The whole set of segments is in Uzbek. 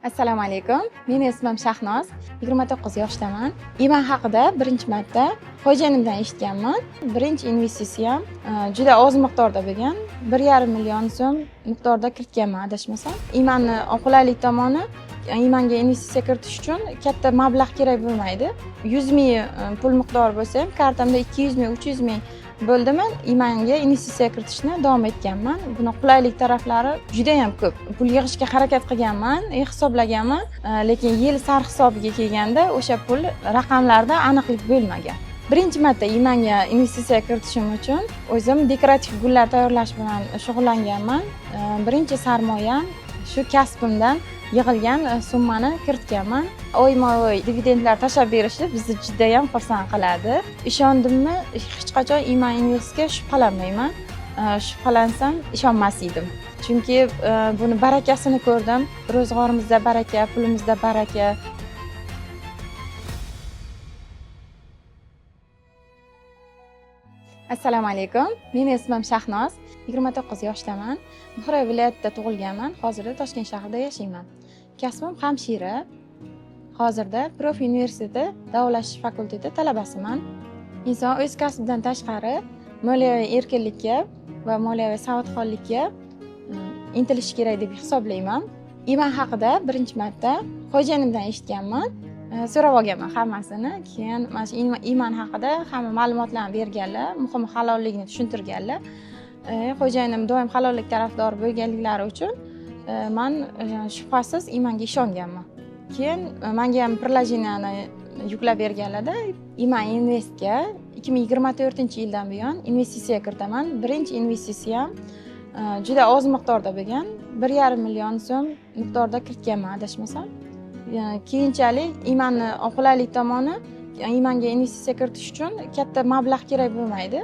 Assalomu alaykum. Meni ismim Shahnoz. 29 yoshdaman. IMAN haqida birinchi marta xo'jayinimdan eshitganman. Birinchi investitsiyam juda oz miqdorda bo'lgan. 1,5 million so'm miqdorda kiritganman adashmasam. IMANning qulaylik tomoni, IMANga investitsiya kiritish uchun katta mablag' kerak bo'lmaydi. 100 ming pul miqdori bo'lsa ham, kartamda 200 ming, 300 ming bo'ldimi, IMANga investitsiya kiritishni davom etganman. Buni qulaylik taraflari juda ham ko'p. Pul yig'ishga harakat qilganman, hisoblaganman, lekin yil sarhisobiga kelganda o'sha pul raqamlarda aniqlik bo'lmagan. Birinchi marta IMANga investitsiya kiritishim uchun o'zim dekorativ gullar tayyorlash bilan shug'ullanganman. Birinchi sarmoyam shu kasbimdan yig'ilgan summani kiritganman. Oyma-oy dividendlar tashlab berishi bizni juda ham xursand qiladi. Ishondimmi? Hech qachon IMAN Investga shubhalanmayman. Shubhalansam ishonmas edim. Chunki buni barakasini ko'rdim. Ro'zg'orimizda baraka, pulimizda baraka. Assalomu alaykum. Meni ismim Shahnoz. 29 yoshdaman. Buxoro viloyatida tug'ilganman. Hozirda Toshkent shahrida yashayman. Kasbim hamshira. Hozirda Profi universiteti davolash fakulteti talabasiman. Inson o'z kasbidan tashqari moliyaviy erkinlikka va moliyaviy savodxonlikka intilishi kerak deb hisoblayman. IMAN haqida birinchi marta xo'jayinimdan eshitganman. So'rab olganman hammasini. Keyin mana shu IMAN haqida hamma ma'lumotlarni berganlar, muhimi halolligini tushuntirganlar. Xo'jayinim doim halollik tarafdori bo'lganliklari uchun men shubhasiz IMANga ishonganman. Keyin menga ham приложениeni yuklab berganlarda IMAN Investga 2024-yildan buyon investitsiya kiritaman. Birinchi investitsiyam juda oz miqdorda bo'lgan. 1,5 million so'm miqdorda kiritganman adashmasam. Keyinchalik IMANning qulaylik tomoni, IMANga investitsiya kiritish uchun katta mablag' kerak bo'lmaydi.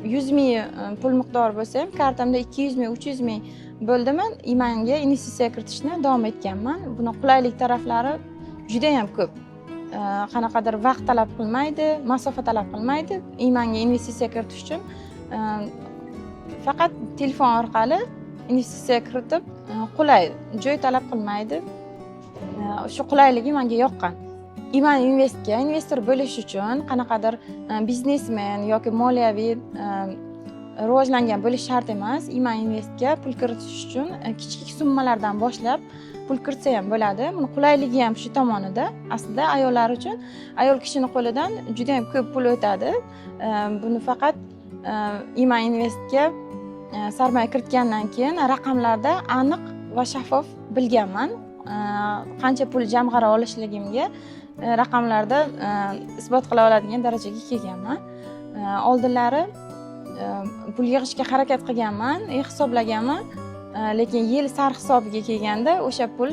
100 ming pul miqdori bo'lsa ham, kartamda 200 ming, 300 ming bo'ldimi, IMANga investitsiya kiritishni davom etganman. Buni qulaylik taraflari juda ham ko'p. Qanaqadir vaqt talab qilmaydi, masofa talab qilmaydi. IMANga investitsiya kiritish uchun faqat telefon orqali investitsiya kiritib, qulay, joy talab qilmaydi. Shu qulayligi menga yoqqan. IMAN Investga investor bo'lish uchun qanaqadir biznesmen yoki moliyaviy rivojlangan bo'lish shart emas. IMAN Investga pul kiritish uchun kichik summalardan boshlab pul kiritsa ham bo'ladi. Buni qulayligi ham shu tomonida. Aslida ayollar uchun ayol kishining qo'lidan juda ham ko'p pul o'tadi. Buni faqat IMAN Investga sarmoya kiritgandan keyin raqamlarda aniq va shaffof bilganman. Qancha pul jamg'ara olishligimga raqamlarda isbot qila oladigan darajaga kelganman. Oldinlari pul yig'ishga harakat qilganman, hisoblaganman, lekin yil sarhisobiga kelganda o'sha pul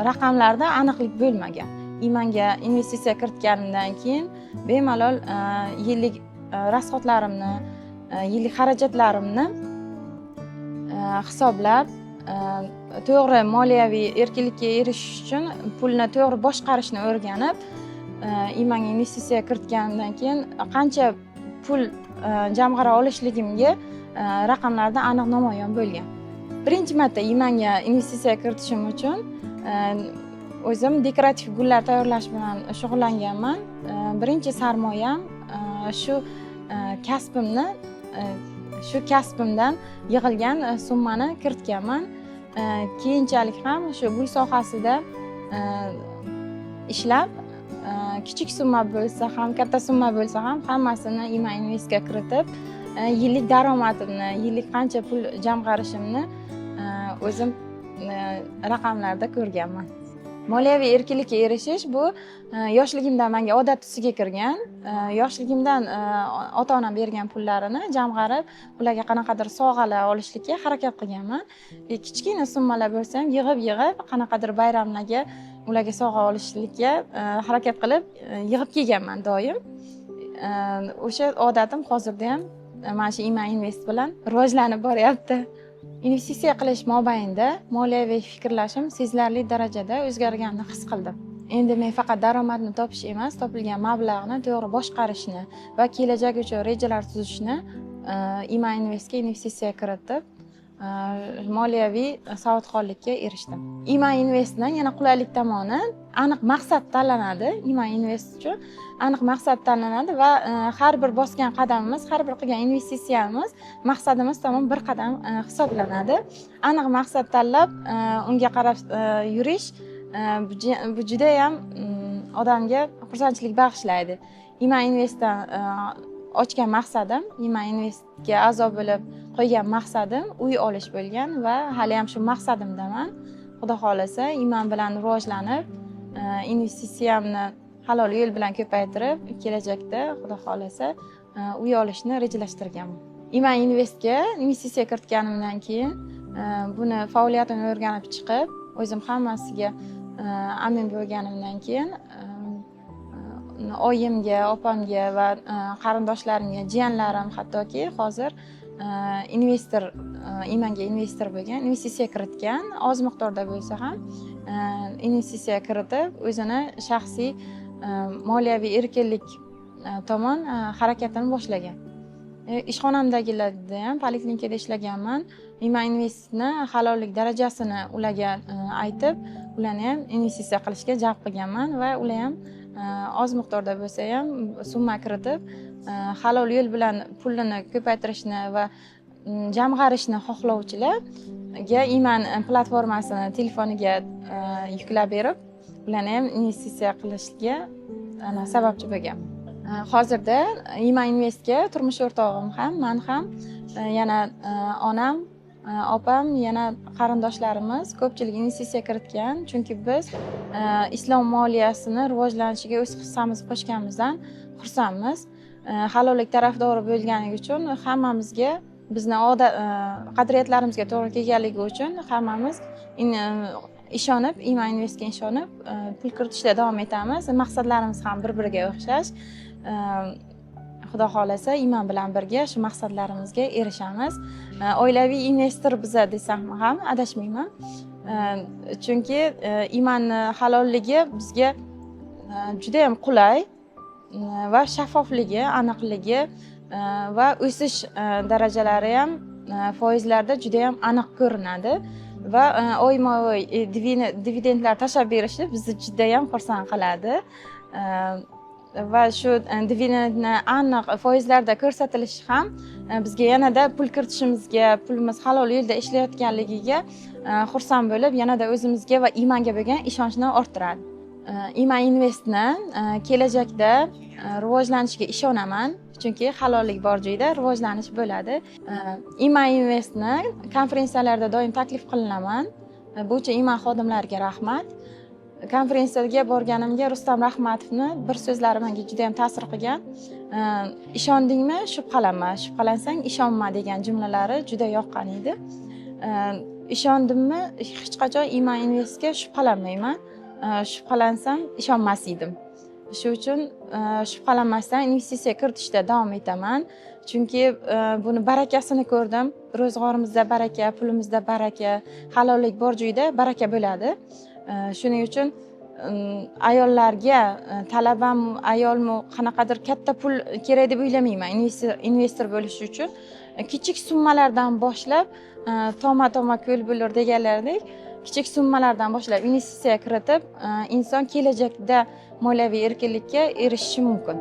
raqamlarda aniqlik bo'lmagan. IMANga investitsiya kiritganimdan keyin bemalol yillik rasxodlarimni, yillik xarajatlarimni hisoblab, to'g'ri moliyaviy erkinlikka erishish uchun pulni to'g'ri boshqarishni o'rganib, IMANga investitsiya kiritgandan keyin qancha pul jamg'ara olishligimga raqamlarda aniq namoyon bo'lgan. Birinchi marta IMANga investitsiya kiritishim uchun o'zim dekorativ gullar tayyorlash bilan shug'ullanganman. Birinchi sarmoyam shu kasbimdan yig'ilgan summani kiritganman. Keyinchalik ham shu gul sohasida ishlab, kichik summa bo'lsa ham, katta summa bo'lsa ham hammasini IMAN Investga kiritib, yillik daromadimni, yillik qancha pul jamg'arishimni o'zim raqamlarda ko'rganman. Moliyaviy erkinlikka erishish bu yoshligimdan menga odat tusiga kirgan. Yoshligimdan ota-onam bergan pullarini jamg'arib, ularga qanaqadir sovg'alar olishlikka harakat qilganman. Kichkina summalar bo'lsa ham yig'ib qanaqadir bayramlarga ularga sovg'a olishlikka harakat qilib yig'ib kelganman doim. O'sha odatim hozirda ham mana shu IMAN Invest bilan rivojlanib boryapti. Investitsiya qilish mobaynida moliyaviy fikrlashim sezilarli darajada o'zgarganini his qildim. Endi men faqat daromadni topish emas, topilgan mablag'ni to'g'ri boshqarishni va kelajak uchun rejalar tuzishni IMAN Investga investitsiya kiritib, moliyaviy savodxonlikka erishdim. Ima Investning yana qulaylik tomoni, aniq maqsad tanlanadi. Ima Invest uchun aniq maqsad tanlanadi va har bir bosgan qadamimiz, har bir qilgan investitsiyamiz maqsadimiz tomon bir qadam hisoblanadi. Aniq maqsad tanlab, unga qarab yurish bu juda ham odamga xursandchilik bag'ishlaydi. Ima Investdan ochgan maqsadim, Ima Investga a'zo bo'lib qo'ygan maqsadim uy olish bo'lgan va hali ham shu maqsadimdaman. Xudo xolasa, Iman bilan rivojlanib, investitsiyamni halol yo'l bilan ko'paytirib, kelajakda xudo xolasa uy olishni rejalashtirganman. Iman Investga investitsiya kiritganimdan keyin, buni faoliyatini o'rganib chiqib, o'zim hammasiga amin bo'lganimdan keyin oyimga, opamga va qarindoshlarimga, jiyanlarim hattoki hozir investor, Imanga investor bo'lgan, investitsiya kiritgan, oz miqdorda bo'lsa ham investitsiya kiritib, o'zini shaxsiy moliyaviy erkinlik tomon harakatini boshlagan. Ishxonamdagilarda ham poliklinikada ishlaganman. Ima Investni halollik darajasini ularga aytib, ularni ham investitsiya qilishga jalb qilganman va ular ham oz miqdorda bo'lsa ham summa kiritib, halol yo'l bilan pulini ko'paytirishni va jamg'arishni xohlovchilarga Iman platformasini telefoniga yuklab berib, ularni ham investitsiya qilishga sababchi bo'lgan. Hozirda Ima Investga turmush o'rtog'im ham, men ham, yana onam, opam, yana qarindoshlarimiz ko'pchilik investitsiya kiritgan, chunki biz islom moliyasini rivojlanishiga o'z hissamizni qo'shganimizdan xursandmiz. Halollik tarafdori bo'lganligi uchun hammamizga, bizni qadriyatlarimizga to'g'ri kelganligi uchun hammamiz ishonib, Ima Investga ishonib, pul kiritishda davom etamiz. Maqsadlarimiz ham bir-biriga o'xshash. Xudo xolasa, Iman bilan birga shu maqsadlarimizga erishamiz. Oilaviy investor biza desam ham adashmayman. Chunki Imanning halolligi bizga juda ham qulay va shaffofligi, aniqligi va o'sish darajalari ham foizlarda juda ham aniq ko'rinadi va oyma-oy dividendlar tashlab berishi bizni juda ham xursand qiladi. Va shu dividendni aniq foizlarda ko'rsatilishi ham bizga yanada pul kiritishimizga, pulimiz halol yo'lda ishlayotganligiga xursand bo'lib, yanada o'zimizga va Imanga bo'lgan ishonchni orttiradi. Ima Investni kelajakda rivojlanishiga ishonaman, chunki halollik bor joyda rivojlanish bo'ladi. Ima Investni konferensiyalarda doim taklif qilinaman. Bu uchun Ima xodimlariga rahmat. Konferensiyaga borganimga Rustam Rahmatovni bir so'zlari menga juda ham ta'sir qilgan. Ishondingmi, shubhalanma, shubhalansang ishonma degan jumlalari juda yoqqan edi. Ishondimmi, hech qachon Ima Investga shubhalanmayman. Shubhalansam ishonmas edim. Shu uchun shubhalanmasdan investitsiya kiritishda davom etaman. Chunki buni barakasini ko'rdim. Ro'zg'orimizda baraka, pulimizda baraka, halollik bor joyda baraka bo'ladi. Shuning uchun ayollarga, talabam, ayolmi, qanaqadir katta pul kerak deb o'ylamayman investor bo'lish uchun. Kichik summalardan boshlab, toma-toma ko'l bo'lur deganlaridek, kichik summalardan boshlab investitsiya kiritib, inson kelajakda moliyaviy erkinlikka erishishi mumkin.